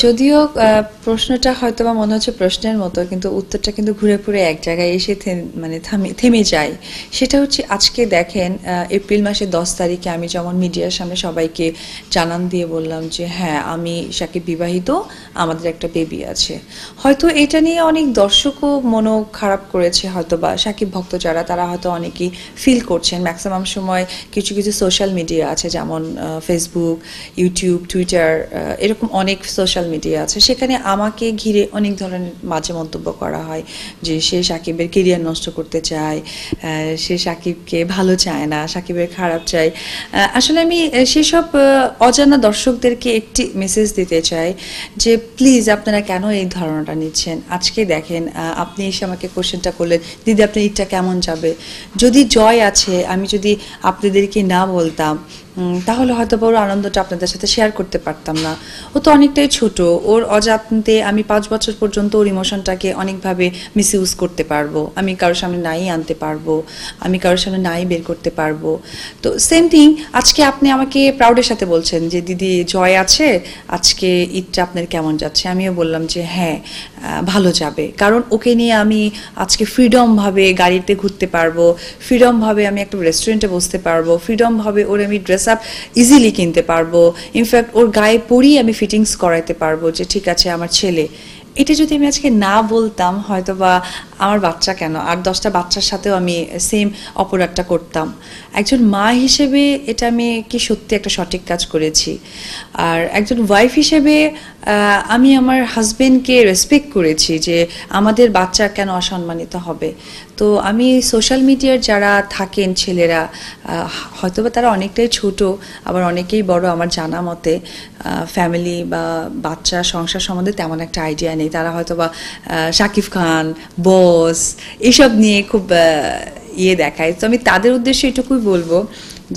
যদিও প্রশ্নটা হয়তো বা মনে হচ্ছে প্রশ্নের মতো, কিন্তু উত্তরটা কিন্তু ঘুরে ফিরে এক জায়গায় এসে মানে থেমে যায়। সেটা হচ্ছে আজকে দেখেন এপ্রিল মাসের 10 তারিখে আমি যেমন মিডিয়ার সামনে সবাইকে জানান দিয়ে বললাম যে হ্যাঁ আমি সাকিব বিবাহিত, আমাদের একটা বেবি আছে। হয়তো এটা নিয়ে অনেক দর্শকও মনও খারাপ করেছে, হয়তো বা সাকিব ভক্ত যারা তারা হয়তো অনেকেই ফিল করছেন। ম্যাক্সিমাম সময় কিছু কিছু সোশ্যাল মিডিয়া আছে যেমন ফেসবুক, ইউটিউব, টুইটার, এরকম অনেক সোশ্যাল মিডিয়া আছে, সেখানে আমাকে ঘিরে অনেক ধরনের মাঝে মন্তব্য করা হয় যে সে সাকিবের কেরিয়ার নষ্ট করতে চায়, সে সাকিবকে ভালো চায় না, সাকিবের খারাপ চায়। আসলে আমি সেসব অজানা দর্শকদেরকে একটি মেসেজ দিতে চাই যে প্লিজ আপনারা কেন এই ধারণাটা নিচ্ছেন। আজকে দেখেন আপনি এসে আমাকে কোশ্চেনটা করলেন, দিদি আপনার ঈদটা কেমন যাবে। যদি জয় আছে, আমি যদি আপনাদেরকে না বলতাম তাহলে হয়তো বড় আনন্দটা আপনাদের সাথে শেয়ার করতে পারতাম না। ও তো অনেকটাই ছোট, ওর অজান্তে আমি 5 বছর পর্যন্ত ওর ইমোশনটাকে অনেকভাবে মিসইউজ করতে পারবো, আমি কারোর সামনে নাই আনতে পারবো, আমি কারোর সামনে নাই বের করতে পারবো। তো সেম থিং আজকে আপনি আমাকে প্রাউডের সাথে বলছেন যে দিদি জয় আছে, আজকে ঈদটা আপনার কেমন যাচ্ছে। আমিও বললাম যে হ্যাঁ ভালো যাবে, কারণ ওকে নিয়ে আমি আজকে ফ্রিডমভাবে গাড়িতে ঘুরতে পারবো, ফ্রিডমভাবে আমি একটা রেস্টুরেন্টে বসতে পারবো, ফ্রিডমভাবে ওর আমি ড্রেস আপ ইজিলি কিনতে পারবো, ইনফ্যাক্ট ওর গায়ে পরিয়ে আমি ফিটিংস করাইতে পারবো যে ঠিক আছে আমার ছেলে। এটা যদি আমি আজকে না বলতাম, হয়তো বা আমার বাচ্চা কেন 8-10টা বাচ্চার সাথেও আমি সেম অপরাধটা করতাম। একজন মা হিসেবে এটা আমি কি সত্যি একটা সঠিক কাজ করেছি। আর একজন ওয়াইফ হিসেবে আমি আমার হাজবেন্ডকে রেসপেক্ট করেছি যে আমাদের বাচ্চা কেন অসম্মানিত হবে। তো আমি সোশ্যাল মিডিয়ার যারা থাকেন ছেলেরা, হয়তোবা তারা অনেকটাই ছোট, আবার অনেকেই বড়, আমার জানা মতে ফ্যামিলি বা বাচ্চা সংসার সম্বন্ধে তেমন একটা আইডিয়া নেই। তারা হয়তোবা শাকিব খান, বস এসব নিয়ে খুব দেখায়। তো আমি তাদের উদ্দেশ্যে এটুকুই বলবো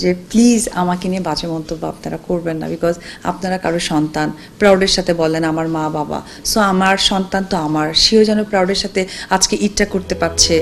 যে প্লিজ আমাকে নিয়ে বাজে মন্তব্য আপনারা করবেন না, বিকজ আপনারা কারো সন্তান। প্রাউডের সাথে বলেন আমার মা বাবা, সো আমার সন্তান তো আমার, সেও যেন প্রাউডের সাথে আজকে ঈদটা করতে পারছে।